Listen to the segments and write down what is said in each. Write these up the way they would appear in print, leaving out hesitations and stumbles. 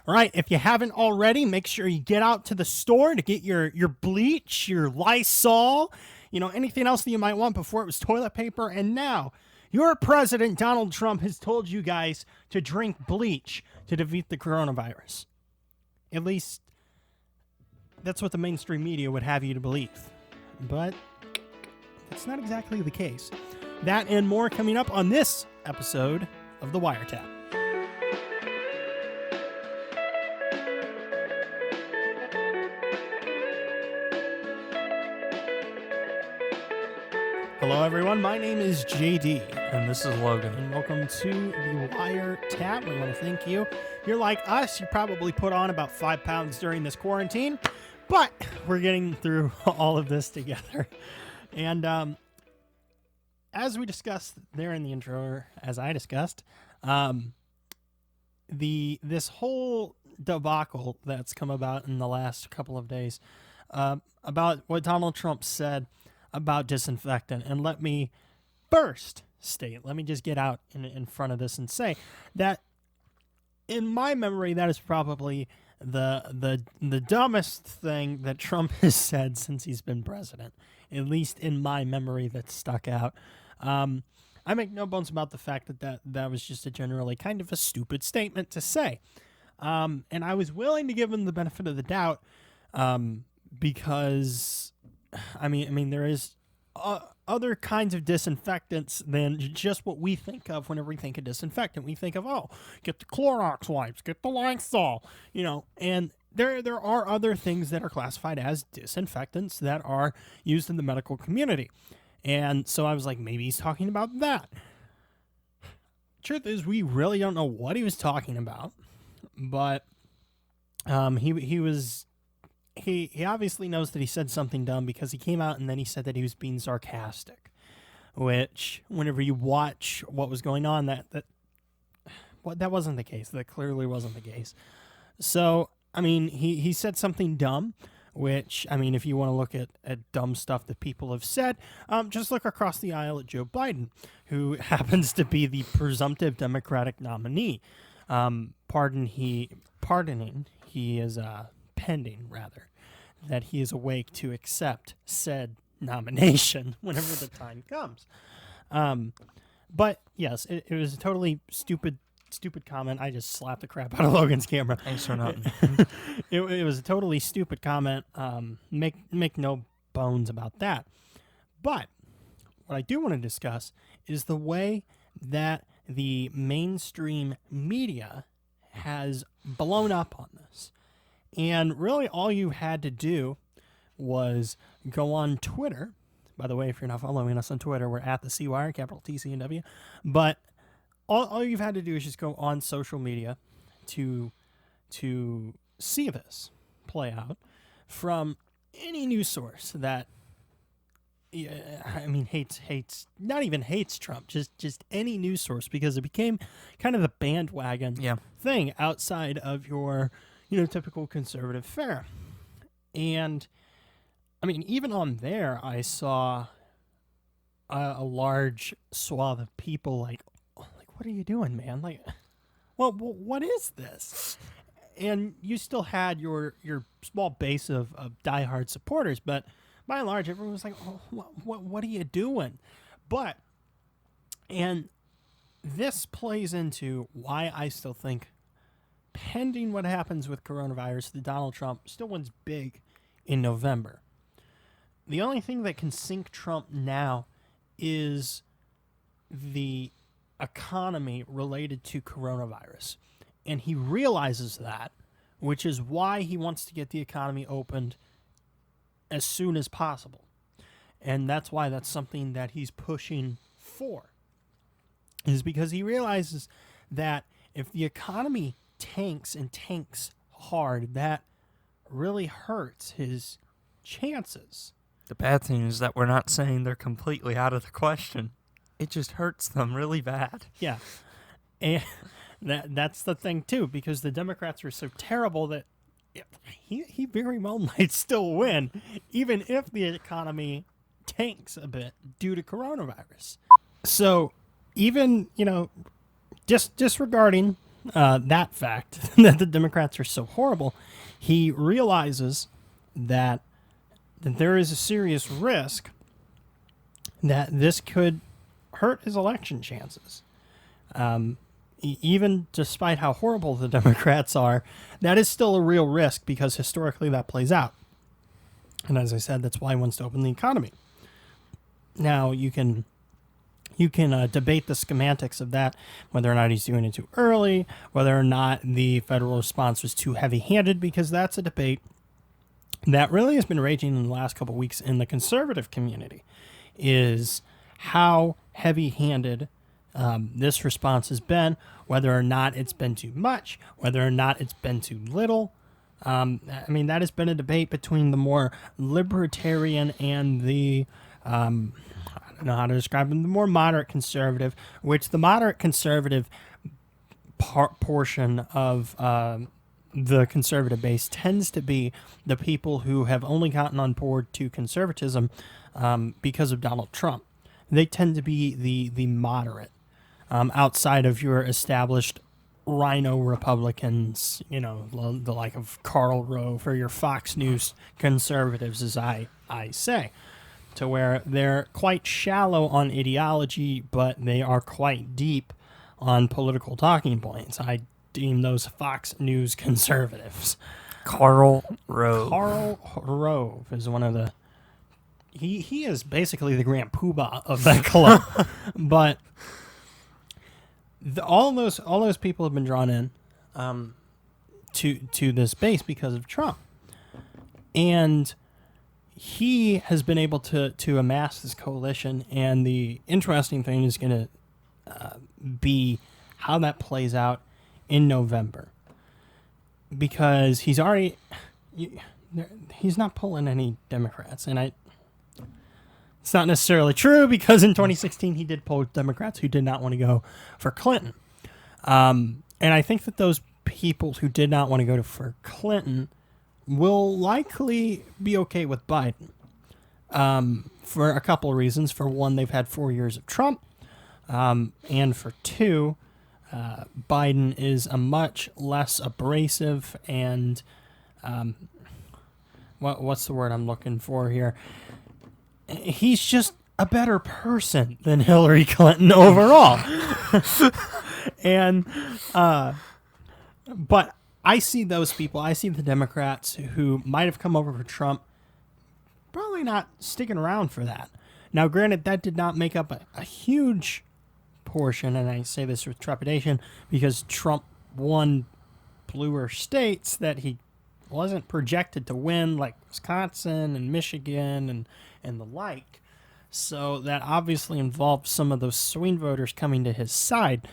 All right, if you haven't already, make sure you get out to the store to get your bleach, your Lysol, anything else that you might want. Before it was toilet paper, and now your president, Donald Trump, has told you guys to drink bleach to defeat the coronavirus. At least that's what the mainstream media would have you to believe. But that's not exactly the case. That and more coming up on this episode of The WireTap. Hello, everyone. My name is JD. And this is Logan. And welcome to the WireTap. We want to thank you. If you're like us, you probably put on about 5 pounds during this quarantine, but we're getting through all of this together. And as we discussed there in the intro, as I discussed, this whole debacle that's come about in the last couple of days about what Donald Trump said about disinfectant. And let me first state, let me just get out in front of this and say that in my memory, that is probably the dumbest thing that Trump has said since he's been president, at least in my memory that's stuck out. I make no bones about the fact that was just a generally kind of a stupid statement to say. And I was willing to give him the benefit of the doubt because I mean, there is other kinds of disinfectants than just what we think of whenever we think of disinfectant. We think of, get the Clorox wipes, get the Lysol, and there are other things that are classified as disinfectants that are used in the medical community. And so I was like, maybe he's talking about that. Truth is, we really don't know what he was talking about, but he obviously knows that he said something dumb because he came out and then he said that he was being sarcastic, which whenever you watch what was going on, that wasn't the case. That clearly wasn't the case. So, I mean, he said something dumb, which, I mean, if you want to look at dumb stuff that people have said, just look across the aisle at Joe Biden, who happens to be the presumptive Democratic nominee. Pardoning, he is pending, rather, that he is awake to accept said nomination whenever the time comes. But yes, it was a totally stupid comment. I just slapped the crap out of Logan's camera. Thanks for nothing. It was a totally stupid comment. Make no bones about that. But what I do want to discuss is the way that the mainstream media has blown up on this. And really all you had to do was go on Twitter. By the way, if you're not following us on Twitter, we're at the CWire, capital TCNW. But all you've had to do is just go on social media to see this play out from any news source that, hates, not even hates Trump, just any news source, because it became kind of the bandwagon thing outside of your typical conservative fare. And I mean, even on there, I saw a large swath of people like, what are you doing, man? Like, well, what is this? And you still had your small base of diehard supporters, but by and large, everyone was like, what are you doing? And this plays into why I still think, pending what happens with coronavirus, that Donald Trump still wins big in November. The only thing that can sink Trump now is the economy related to coronavirus. And he realizes that, which is why he wants to get the economy opened as soon as possible. And that's why that's something that he's pushing for, is because he realizes that if the economy tanks hard, that really hurts his chances. The bad thing is that we're not saying they're completely out of the question. It just hurts them really bad. Yeah. And that's the thing, too, because the Democrats are so terrible that he very well might still win, even if the economy tanks a bit due to coronavirus. So even, just disregarding that fact that the Democrats are so horrible, he realizes that there is a serious risk that this could hurt his election chances. Even despite how horrible the Democrats are, that is still a real risk because historically that plays out. And as I said, that's why he wants to open the economy. Now, you can debate the semantics of that, whether or not he's doing it too early, whether or not the federal response was too heavy-handed, because that's a debate that really has been raging in the last couple of weeks in the conservative community, is how heavy-handed this response has been, whether or not it's been too much, whether or not it's been too little. I mean, that has been a debate between the more libertarian and the, I don't know how to describe them, the more moderate conservative, which the moderate conservative portion of the conservative base tends to be the people who have only gotten on board to conservatism because of Donald Trump. They tend to be the moderate. Outside of your established rhino Republicans, the like of Karl Rove or your Fox News conservatives, as I say, to where they're quite shallow on ideology, but they are quite deep on political talking points. I deem those Fox News conservatives. Karl Rove. Karl Rove is one of the... He is basically the Grand Poobah of that club. But... all those people have been drawn in to this base because of Trump, and he has been able to amass this coalition. And the interesting thing is going to be how that plays out in November, because he's not pulling any Democrats, and it's not necessarily true, because in 2016 he did poll Democrats who did not want to go for Clinton. And I think that those people who did not want to go for Clinton will likely be okay with Biden for a couple of reasons. For one, they've had 4 years of Trump. And for two, Biden is a much less abrasive and what's the word I'm looking for here? He's just a better person than Hillary Clinton overall. And, but I see those people, I see the Democrats who might have come over for Trump, probably not sticking around for that. Now, granted, that did not make up a huge portion, and I say this with trepidation, because Trump won bluer states that he wasn't projected to win, like Wisconsin and Michigan and the like. So that obviously involved some of those swing voters coming to his side.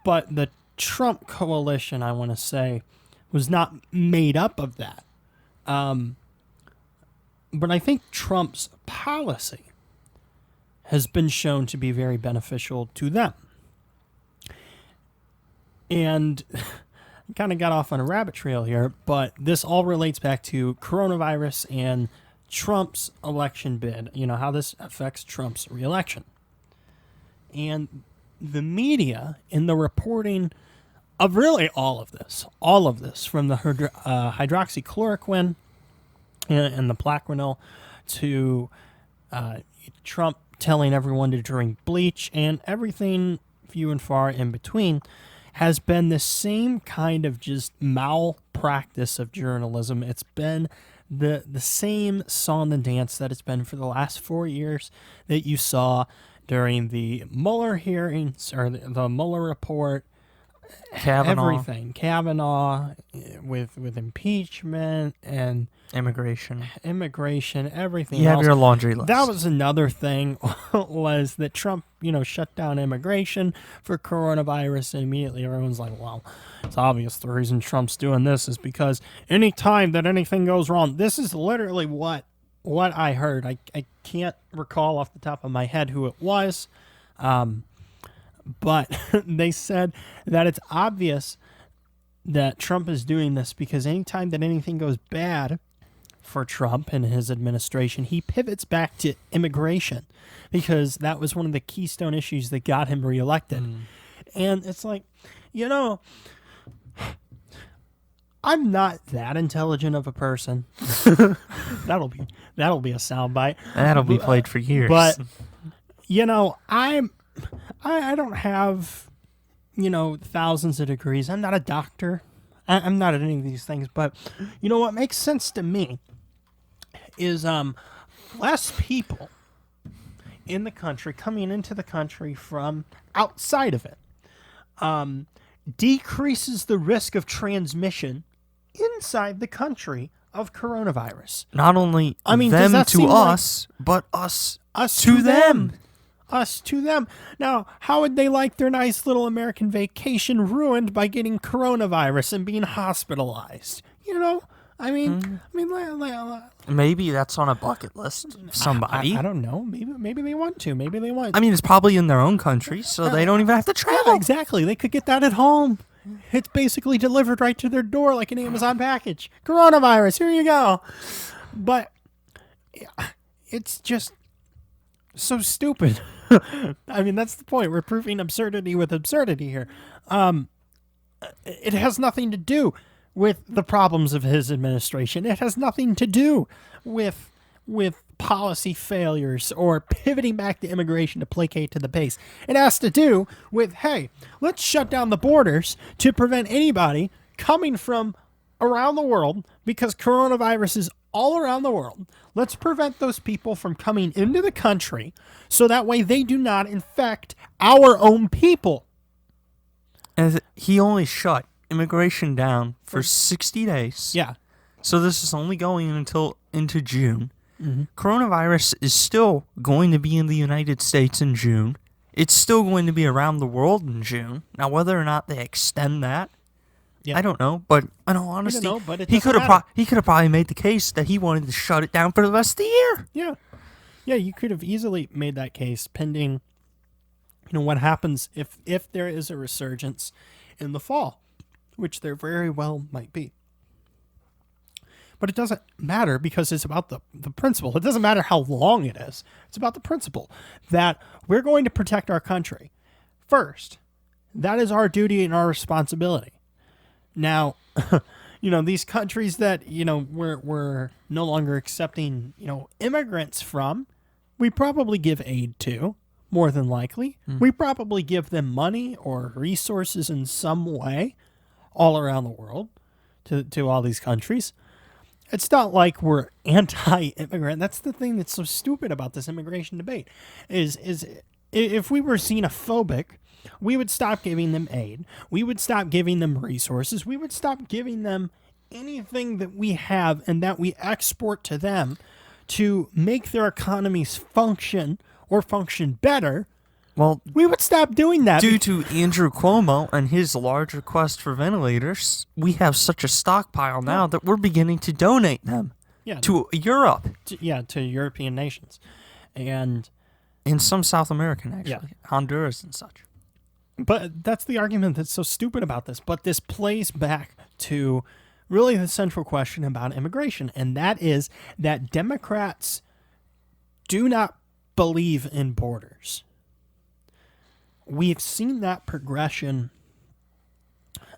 But the Trump coalition, I want to say, was not made up of that. But I think Trump's policy has been shown to be very beneficial to them. And kind of got off on a rabbit trail here, but this all relates back to coronavirus and Trump's election bid, how this affects Trump's reelection. And the media, in the reporting of really all of this, from the hydroxychloroquine and the Plaquenil to Trump telling everyone to drink bleach and everything few and far in between, has been the same kind of just malpractice of journalism. It's been the same song and dance that it's been for the last 4 years that you saw during the Mueller hearings or the Mueller report, everything. Kavanaugh with impeachment and immigration, everything. You have else. your laundry list. That was another thing, was that Trump, shut down immigration for coronavirus, and immediately everyone's like, well, it's obvious the reason Trump's doing this is because any time that anything goes wrong, this is literally what I heard. I can't recall off the top of my head who it was, but they said that it's obvious that Trump is doing this because anytime that anything goes bad for Trump and his administration, he pivots back to immigration because that was one of the keystone issues that got him reelected. And it's like, you know, I'm not that intelligent of a person. that'll be a soundbite. That'll be played for years. But you know, I don't have, you know, thousands of degrees. I'm not a doctor. I'm not at any of these things. But you know what makes sense to me is less people in the country coming into the country from outside of it decreases the risk of transmission inside the country of coronavirus. Not only them to us, but us to them. Us to them. Now, how would they like their nice little American vacation ruined by getting coronavirus and being hospitalized? You know, Maybe that's on a bucket list of somebody. I don't know. Maybe they want to. Maybe they want. I mean, it's probably in their own country, so they don't even have to travel. Yeah, exactly. They could get that at home. It's basically delivered right to their door like an Amazon package. Coronavirus, here you go. But it's just so stupid. I mean, that's the point. We're proving absurdity with absurdity here. It has nothing to do with the problems of his administration. It has nothing to do with policy failures or pivoting back to immigration to placate to the base. It has to do with, hey, let's shut down the borders to prevent anybody coming from around the world, because coronavirus is all around the world. Let's prevent those people from coming into the country so that way they do not infect our own people. And he only shut immigration down for 60 days. Yeah. So this is only going into June. Mm-hmm. Coronavirus is still going to be in the United States in June. It's still going to be around the world in June. Now, whether or not they extend that, I don't know. But in all honesty, he could have probably made the case that he wanted to shut it down for the rest of the year. Yeah. Yeah, you could have easily made that case pending, you know, what happens if there is a resurgence in the fall, which there very well might be. But it doesn't matter because it's about the principle. It doesn't matter how long it is. It's about the principle that we're going to protect our country first. That is our duty and our responsibility. Now, you know, these countries that, you know, we're no longer accepting, you know, immigrants from, we probably give aid to, more than likely. We probably give them money or resources in some way all around the world to all these countries. It's not like we're anti-immigrant. That's the thing that's so stupid about this immigration debate is if we were xenophobic, we would stop giving them aid. We would stop giving them resources. We would stop giving them anything that we have and that we export to them to make their economies function or function better. Well, we would stop doing that. Due to Andrew Cuomo and his large request for ventilators, we have such a stockpile now that we're beginning to donate them to Europe. To European nations. And in some South American, actually. Honduras and such. But that's the argument that's so stupid about this. But this plays back to really the central question about immigration, and that is that Democrats do not believe in borders. We've seen that progression,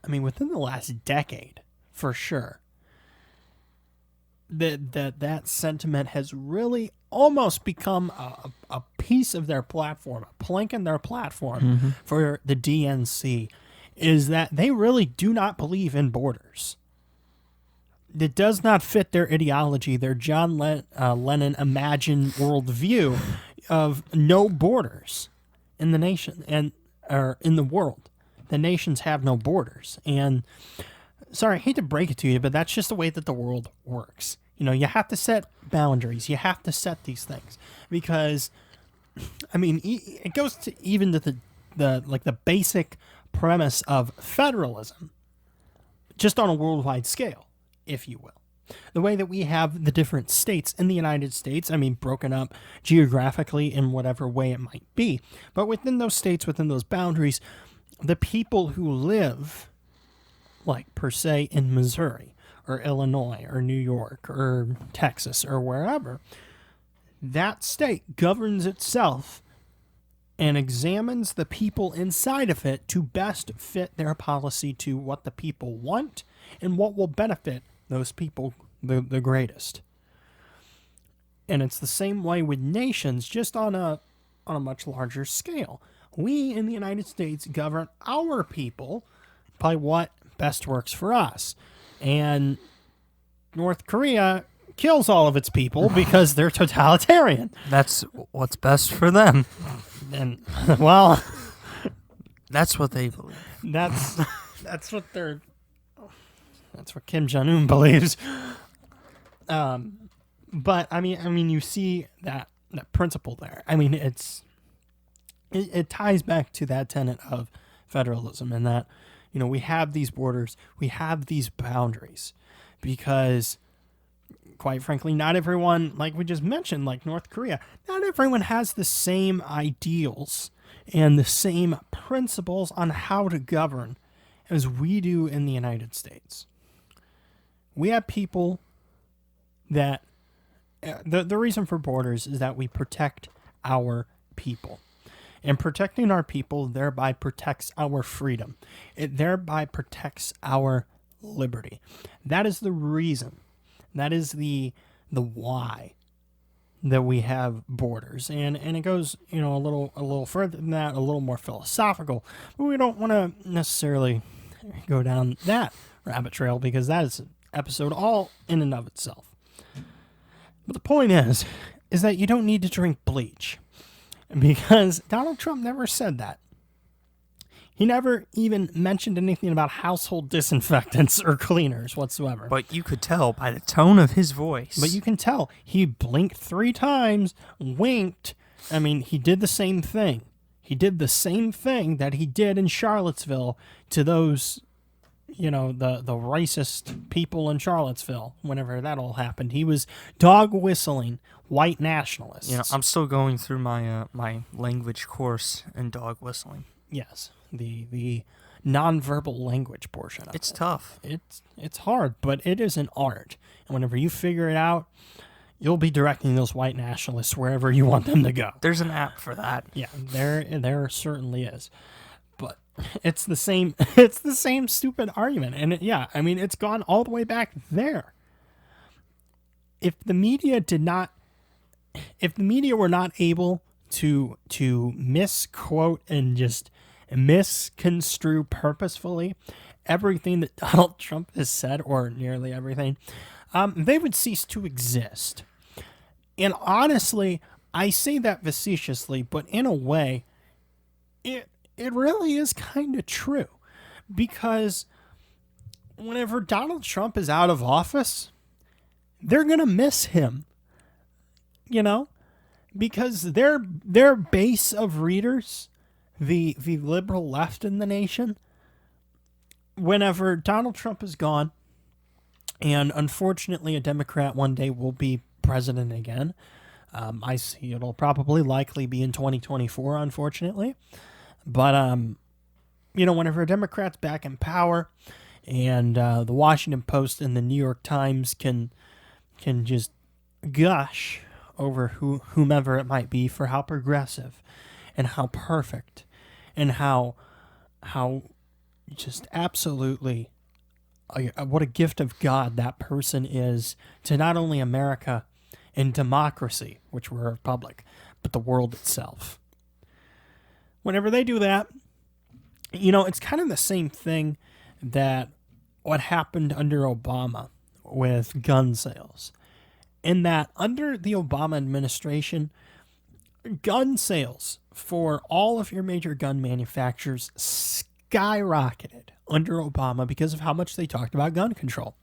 I mean, within the last decade, for sure. That sentiment has really almost become a piece of their platform, a plank in their platform for the DNC, is that they really do not believe in borders. It does not fit their ideology, their John Lennon imagined worldview of no borders in the nation or in the world. The nations have no borders. And sorry, I hate to break it to you, but that's just the way that the world works. You know, you have to set boundaries. You have to set these things because, I mean, it goes to even to the basic premise of federalism, just on a worldwide scale, if you will. The way that we have the different states in the United States, I mean, broken up geographically in whatever way it might be, but within those states, within those boundaries, the people who live, like per se in Missouri or Illinois or New York or Texas or wherever, that state governs itself and examines the people inside of it to best fit their policy to what the people want and what will benefit those people the greatest. And it's the same way with nations, just on a much larger scale. We in the United States govern our people by what best works for us. And North Korea kills all of its people because they're totalitarian. That's what's best for them. And, well... That's what they believe. That's what they're... That's what Kim Jong-un believes. But, I mean, you see that principle there. I mean, it ties back to that tenet of federalism, and that, we have these borders, we have these boundaries, because, quite frankly, not everyone, like we just mentioned, like North Korea, not everyone has the same ideals and the same principles on how to govern as we do in the United States. We have people that, the reason for borders is that we protect our people. And protecting our people thereby protects our freedom. It thereby protects our liberty. That is the reason. That is the why that we have borders. And it goes, a little further than that, a little more philosophical. But we don't want to necessarily go down that rabbit trail, because that is an episode all in and of itself. But the point is that you don't need to drink bleach. Because Donald Trump never said that. He never even mentioned anything about household disinfectants or cleaners whatsoever. But you could tell by the tone of his voice. But you can tell. He blinked 3 times, winked. I mean, he did the same thing. He did the same thing that he did in Charlottesville to those, the racist people in Charlottesville, whenever that all happened. He was dog whistling white nationalists. I'm still going through my my language course in dog whistling. Yes, the nonverbal language portion of it. It's tough. It's hard, but it is an art. And whenever you figure it out, you'll be directing those white nationalists wherever you want them to go. There's an app for that. Yeah, there certainly is. But it's the same stupid argument. And it's gone all the way back there. If the media were not able to misquote and just misconstrue purposefully everything that Donald Trump has said, or nearly everything, they would cease to exist. And honestly, I say that facetiously, but in a way, it really is kind of true. Because whenever Donald Trump is out of office, they're going to miss him. Because their base of readers, the liberal left in the nation, whenever Donald Trump is gone, and unfortunately a Democrat one day will be president again, I see it'll probably likely be in 2024, unfortunately. But, whenever a Democrat's back in power, and the Washington Post and the New York Times can just gush over whomever it might be for how progressive and how perfect and how just absolutely what a gift of God that person is to not only America and democracy, which we're a republic, but the world itself. Whenever they do that, it's kind of the same thing that what happened under Obama with gun sales. In that, under the Obama administration, gun sales for all of your major gun manufacturers skyrocketed under Obama because of how much they talked about gun control.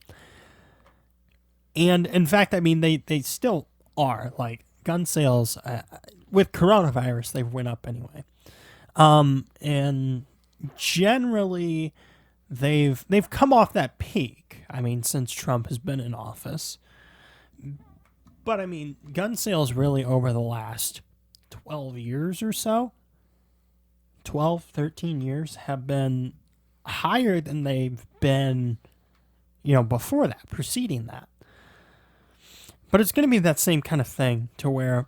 And in fact, they still are. Like, gun sales, with coronavirus, they went up anyway. And generally, they've come off that peak, since Trump has been in office. But, gun sales really over the last 12 years or so, 12, 13 years, have been higher than they've been, before that, preceding that. But it's going to be that same kind of thing to where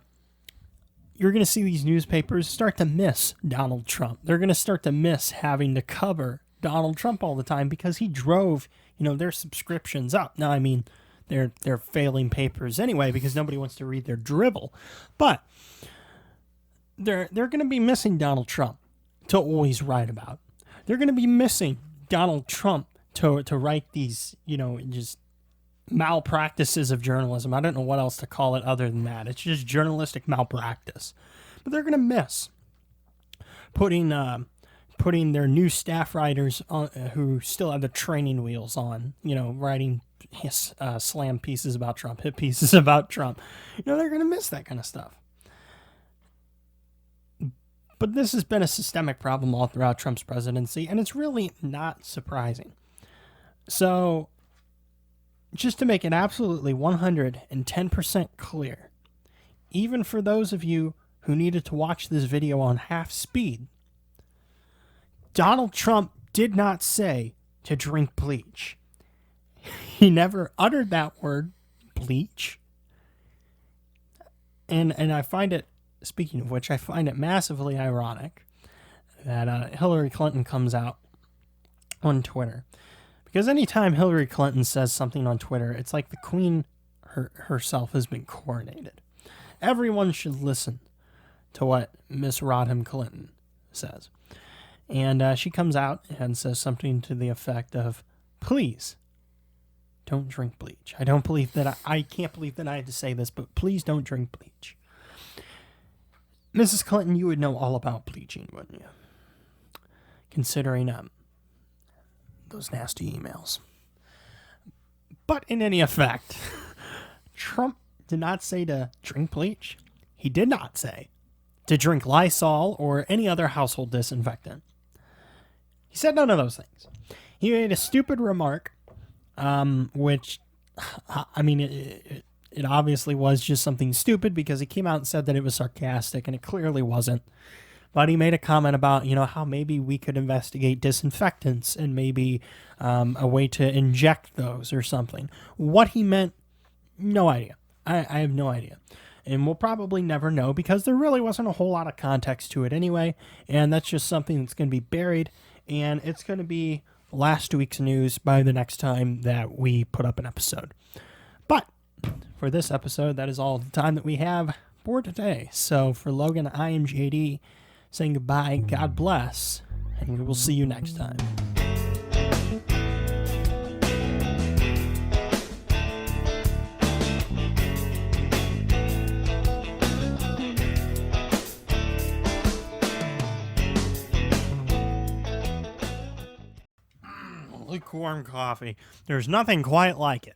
you're going to see these newspapers start to miss Donald Trump. They're going to start to miss having to cover Donald Trump all the time because he drove, their subscriptions up. Now, I mean, they're failing papers anyway because nobody wants to read their drivel. But they're going to be missing Donald Trump to always write about. They're going to be missing Donald Trump to write these, just malpractices of journalism. I don't know what else to call it other than that. It's just journalistic malpractice. But they're going to miss putting their new staff writers on, who still have the training wheels on, writing slam pieces about Trump, hit pieces about Trump. They're going to miss that kind of stuff. But this has been a systemic problem all throughout Trump's presidency, and it's really not surprising. So, just to make it absolutely 110% clear, even for those of you who needed to watch this video on half speed, Donald Trump did not say to drink bleach. He never uttered that word, bleach. And I find it, speaking of which, I find it massively ironic that Hillary Clinton comes out on Twitter. Because anytime Hillary Clinton says something on Twitter, it's like the Queen herself has been coronated. Everyone should listen to what Miss Rodham Clinton says. And she comes out and says something to the effect of, please, don't drink bleach. I can't believe that I had to say this, but please don't drink bleach. Mrs. Clinton, you would know all about bleaching, wouldn't you? Considering those nasty emails. But in any effect, Trump did not say to drink bleach. He did not say to drink Lysol or any other household disinfectant. He said none of those things. He made a stupid remark, which, I mean, it obviously was just something stupid because he came out and said that it was sarcastic, and it clearly wasn't. But he made a comment about, how maybe we could investigate disinfectants and maybe a way to inject those or something. What he meant, no idea. I have no idea. And we'll probably never know because there really wasn't a whole lot of context to it anyway. And that's just something that's going to be buried. And it's going to be last week's news by the next time that we put up an episode. But for this episode, that is all the time that we have for today. So for Logan, I am JD saying goodbye, God bless, and we will see you next time. Lukewarm coffee. There's nothing quite like it.